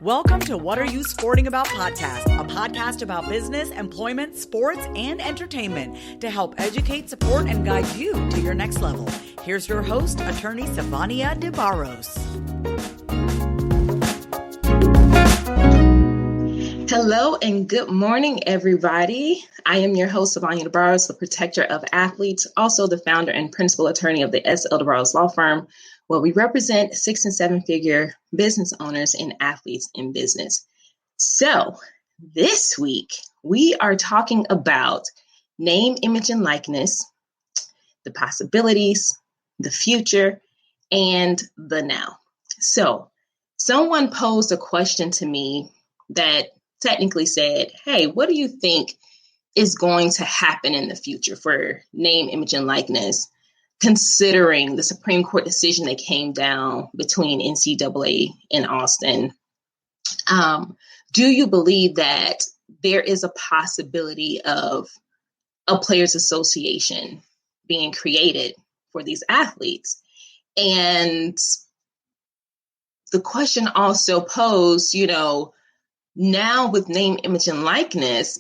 Welcome to What Are You Sporting About podcast, a podcast about business, employment, sports, and entertainment to help educate, support, and guide you to your next level. Here's your host, attorney Sivonnia DeBarros. Hello and good morning, everybody. I am your host, Sivonnia DeBarros, the protector of athletes, also the founder and principal attorney of the S.L. DeBarros Law Firm, where we represent 6- and 7-figure business owners and athletes in business. So this week, we are talking about name, image, and likeness, the possibilities, the future, and the now. So someone posed a question to me that technically said, hey, what do you think is going to happen in the future for name, image, and likeness, considering the Supreme Court decision that came down between NCAA and Austin? Do you believe that there is a possibility of a players' association being created for these athletes? And the question also posed, now with name, image, and likeness,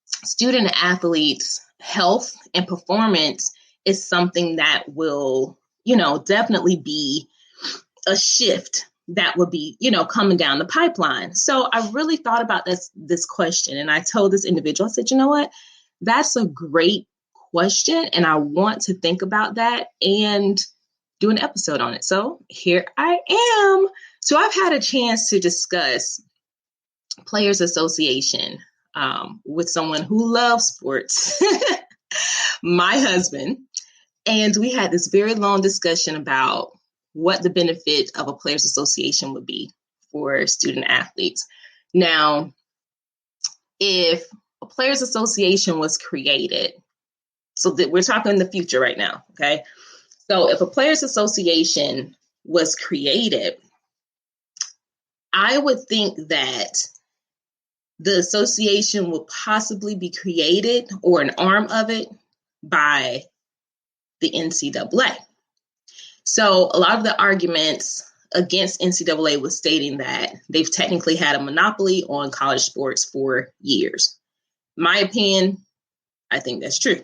student athletes' health and performance is something that will, definitely be a shift that would be, coming down the pipeline. So I really thought about this question, and I told this individual, I said, you know what, that's a great question, and I want to think about that and do an episode on it. So here I am. So I've had a chance to discuss Players Association with someone who loves sports, my husband. And we had this very long discussion about what the benefit of a Players Association would be for student athletes. Now, if a Players Association was created, so that we're talking in the future right now, okay? So if a Players Association was created, I would think that the association will possibly be created, or an arm of it, by the NCAA. So a lot of the arguments against NCAA was stating that they've technically had a monopoly on college sports for years. My opinion, I think that's true.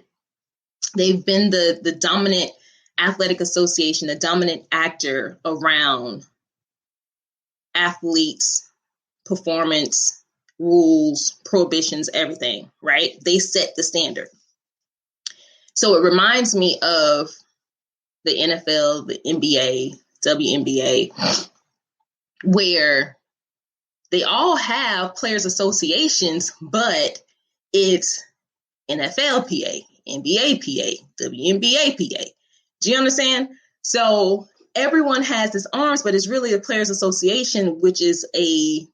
They've been the dominant athletic association, the dominant actor around athletes, performance, rules, prohibitions, everything, right? They set the standard. So it reminds me of the NFL, the NBA, WNBA, where they all have players associations, but it's NFLPA, NBAPA, WNBAPA. Do you understand? So everyone has this arms, but it's really a players association, which is a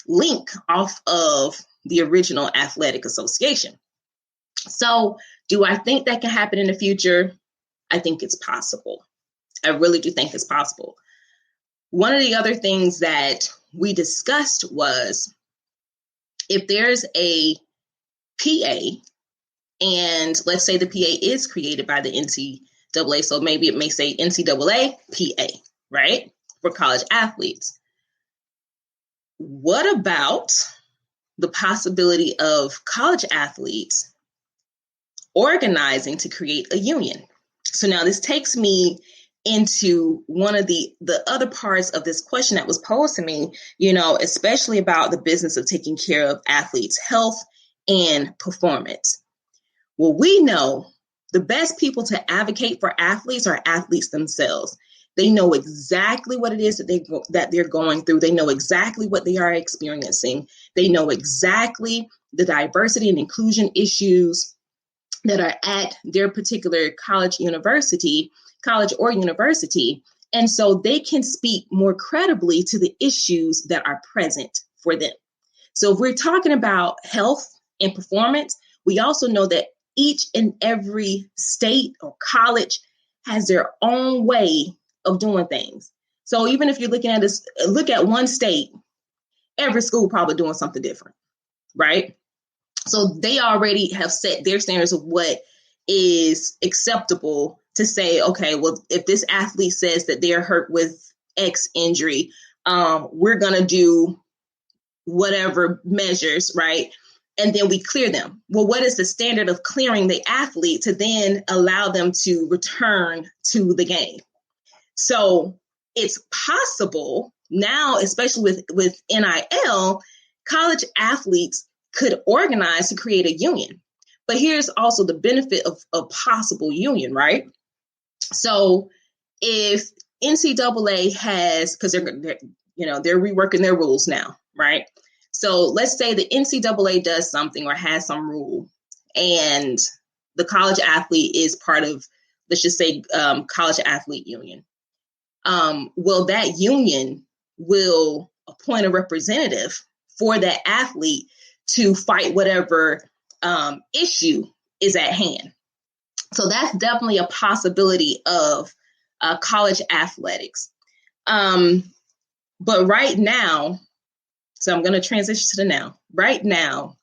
link off of the original athletic association. So do I think that can happen in the future? I think it's possible. I really do think it's possible. One of the other things that we discussed was if there's a PA, and let's say the PA is created by the NCAA, so maybe it may say NCAA PA, right, for college athletes. What about the possibility of college athletes organizing to create a union? So now this takes me into one of the other parts of this question that was posed to me, especially about the business of taking care of athletes' health and performance. Well, we know the best people to advocate for athletes are athletes themselves. They know exactly what it is that they're going through. They know exactly what they are experiencing. They know exactly the diversity and inclusion issues that are at their particular college or university. And so they can speak more credibly to the issues that are present for them. So if we're talking about health and performance, we also know that each and every state or college has their own way of doing things. So even if you're looking at look at one state, every school probably doing something different, right? So they already have set their standards of what is acceptable to say, okay, well, if this athlete says that they're hurt with X injury. We're going to do whatever measures, right? And then we clear them. Well, what is the standard of clearing the athlete to then allow them to return to the game? So it's possible now, especially with NIL, college athletes could organize to create a union. But here's also the benefit of a possible union, right? So if NCAA has, because they're reworking their rules now, right? So let's say the NCAA does something or has some rule, and the college athlete is part of, let's just say, college athlete union. Well, that union will appoint a representative for that athlete to fight whatever issue is at hand. So that's definitely a possibility of college athletics. But right now, so I'm going to transition to the now. Right now,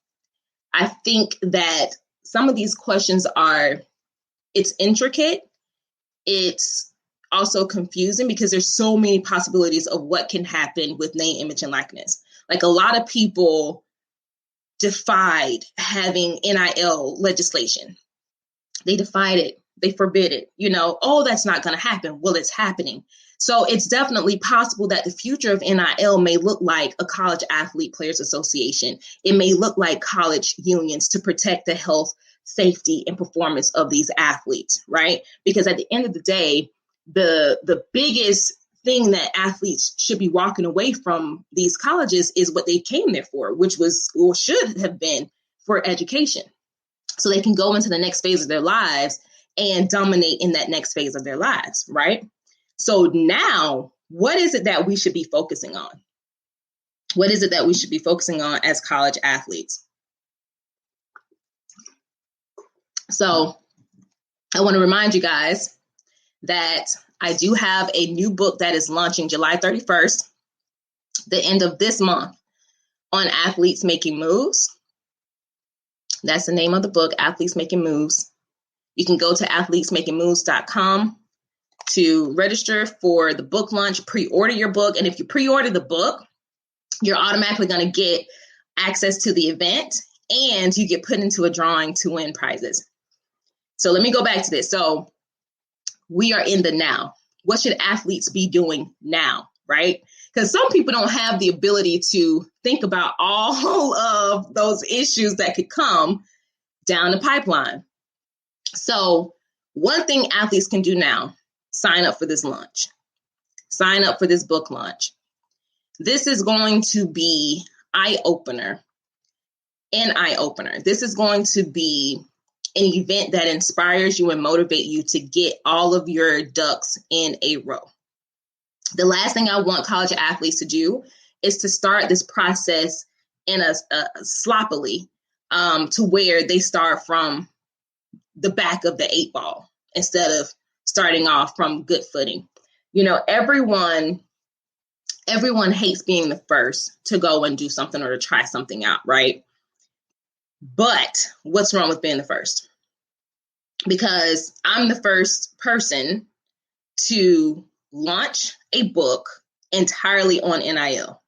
I think that some of these questions it's intricate. It's also confusing because there's so many possibilities of what can happen with name, image, and likeness. Like a lot of people defied having NIL legislation. They defied it. They forbid it. Oh, that's not going to happen. Well, it's happening. So it's definitely possible that the future of NIL may look like a college athlete players association. It may look like college unions to protect the health, safety, and performance of these athletes, right? Because at the end of the day, the biggest thing that athletes should be walking away from these colleges is what they came there for, which was or should have been for education. So they can go into the next phase of their lives and dominate in that next phase of their lives, right? So now, what is it that we should be focusing on? What is it that we should be focusing on as college athletes? So I want to remind you guys that I do have a new book that is launching July 31st, the end of this month, on athletes making moves. That's the name of the book, Athletes Making Moves. You can go to athletesmakingmoves.com to register for the book launch, pre-order your book. And if you pre-order the book, you're automatically going to get access to the event and you get put into a drawing to win prizes. So let me go back to this. So we are in the now. What should athletes be doing now, right? Because some people don't have the ability to think about all of those issues that could come down the pipeline. So one thing athletes can do now, sign up for this launch. Sign up for this book launch. This is going to be an eye-opener. This is going to be an event that inspires you and motivate you to get all of your ducks in a row. The last thing I want college athletes to do is to start this process in a sloppily to where they start from the back of the 8 ball instead of starting off from good footing. Everyone hates being the first to go and do something or to try something out, right? But what's wrong with being the first? Because I'm the first person to launch a book entirely on NIL.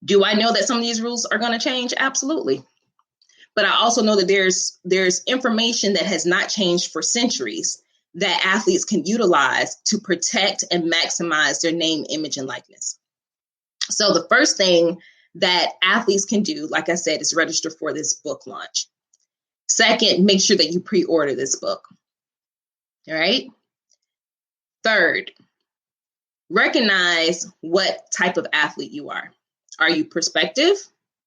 Do I know that some of these rules are going to change? Absolutely. But I also know that there's information that has not changed for centuries that athletes can utilize to protect and maximize their name, image, and likeness. So the first thing that athletes can do, like I said, is register for this book launch. Second, make sure that you pre-order this book. All right. Third, recognize what type of athlete you are. Are you prospective?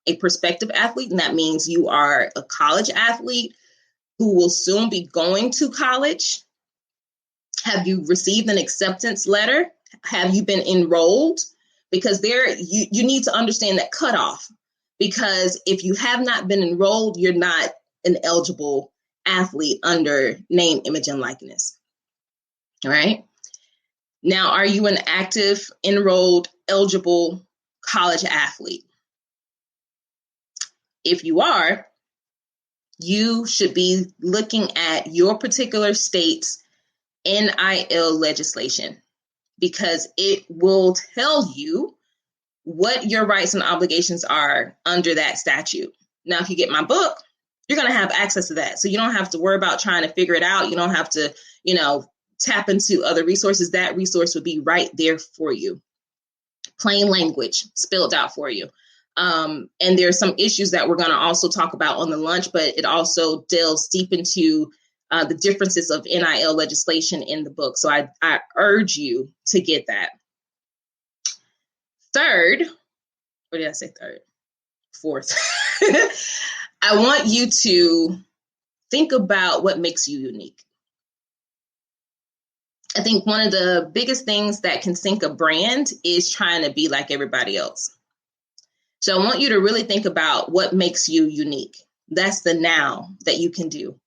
A prospective athlete, and that means you are a college athlete who will soon be going to college. Have you received an acceptance letter? Have you been enrolled? Because you need to understand that cutoff, because if you have not been enrolled, you're not an eligible athlete under name, image, and likeness. All right. Now, are you an active, enrolled, eligible college athlete? If you are, you should be looking at your particular state's NIL legislation. because it will tell you what your rights and obligations are under that statute. Now, if you get my book, you're going to have access to that. So you don't have to worry about trying to figure it out. You don't have to, tap into other resources. That resource would be right there for you. Plain language spelled out for you. And there's some issues that we're going to also talk about on the lunch, but it also delves deep into the differences of NIL legislation in the book. So I urge you to get that. Third, or did I say third? Fourth. I want you to think about what makes you unique. I think one of the biggest things that can sink a brand is trying to be like everybody else. So I want you to really think about what makes you unique. That's the now that you can do.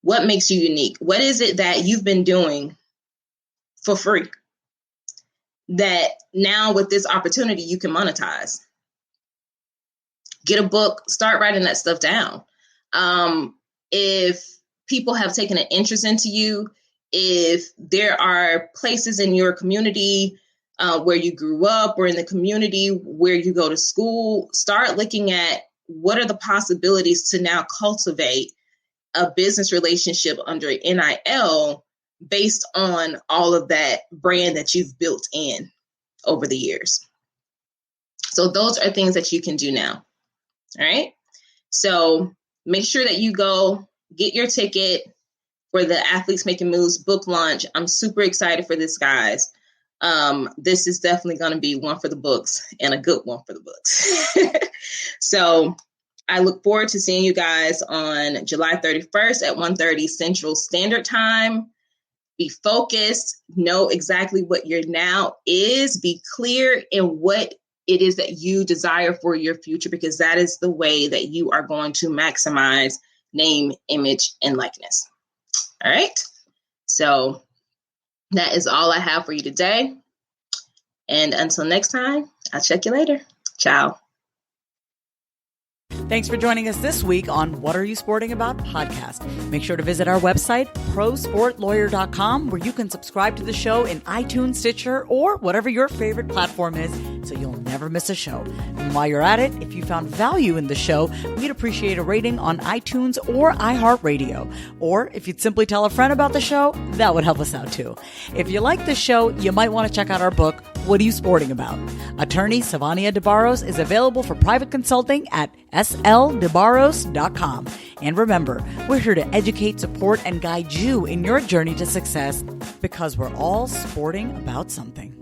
What makes you unique? What is it that you've been doing for free that now with this opportunity you can monetize? Get a book, start writing that stuff down. If people have taken an interest into you, if there are places in your community where you grew up or in the community where you go to school, start looking at what are the possibilities to now cultivate a business relationship under NIL based on all of that brand that you've built in over the years. So those are things that you can do now. All right. So make sure that you go get your ticket for the Athletes Making Moves book launch. I'm super excited for this, guys. This is definitely going to be one for the books and a good one for the books. So I look forward to seeing you guys on July 31st at 1:30 Central Standard Time. Be focused, know exactly what your now is, be clear in what it is that you desire for your future, because that is the way that you are going to maximize name, image, and likeness. All right. So that is all I have for you today. And until next time, I'll check you later. Ciao. Thanks for joining us this week on What Are You Sporting About podcast. Make sure to visit our website, prosportlawyer.com, where you can subscribe to the show in iTunes, Stitcher, or whatever your favorite platform is, so you'll never miss a show. And while you're at it, if you found value in the show, we'd appreciate a rating on iTunes or iHeartRadio. Or if you'd simply tell a friend about the show, that would help us out too. If you like the show, you might want to check out our book, What Are You Sporting About? Attorney Sivonnia DeBarros is available for private consulting at sldebarros.com. And remember, we're here to educate, support, and guide you in your journey to success, because we're all sporting about something.